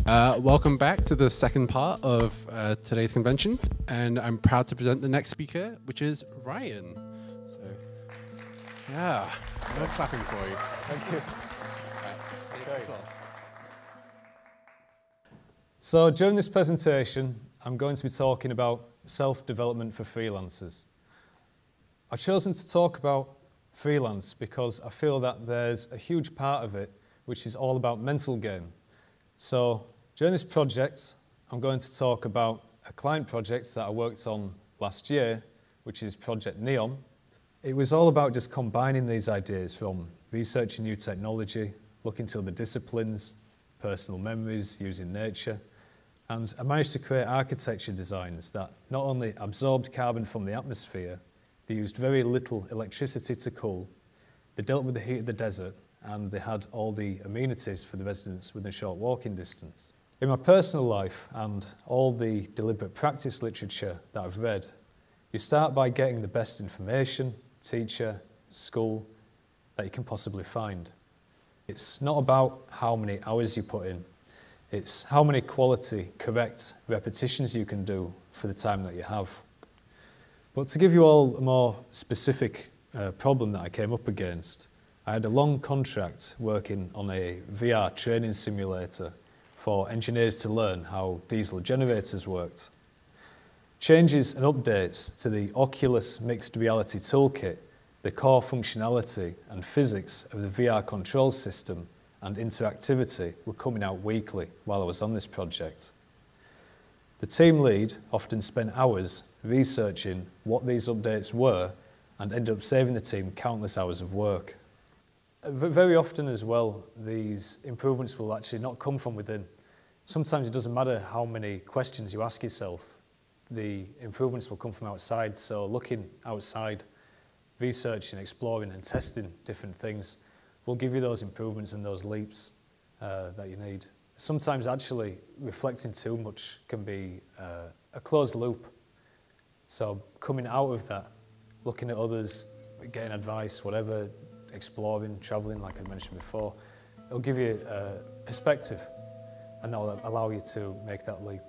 Welcome back to the second part of today's convention, and I'm proud to present the next speaker, which is Ryan. So, yeah, no clapping for you. Thank you. Right. So during this presentation, I'm going to be talking about self-development for freelancers. I've chosen to talk about freelance because I feel that there's a huge part of it which is all about mental game. So during this project, I'm going to talk about a client project that I worked on last year, which is Project Neon. It was all about just combining these ideas from researching new technology, looking to other disciplines, personal memories, using nature, and I managed to create architecture designs that not only absorbed carbon from the atmosphere, they used very little electricity to cool, they dealt with the heat of the desert, and they had all the amenities for the residents within a short walking distance. In my personal life and all the deliberate practice literature that I've read, you start by getting the best information, teacher, school that you can possibly find. It's not about how many hours you put in, it's how many quality, correct repetitions you can do for the time that you have. But to give you all a more specific problem that I came up against, I had a long contract working on a VR training simulator for engineers to learn how diesel generators worked. Changes and updates to the Oculus Mixed Reality Toolkit, the core functionality and physics of the VR control system and interactivity were coming out weekly while I was on this project. The team lead often spent hours researching what these updates were and ended up saving the team countless hours of work. Very often as well, these improvements will actually not come from within. Sometimes it doesn't matter how many questions you ask yourself, the improvements will come from outside. So looking outside, researching, exploring and testing different things will give you those improvements and those leaps that you need. Sometimes actually reflecting too much can be a closed loop. So coming out of that, looking at others, getting advice, whatever, exploring, travelling, like I mentioned before, it'll give you a perspective and that will allow you to make that leap.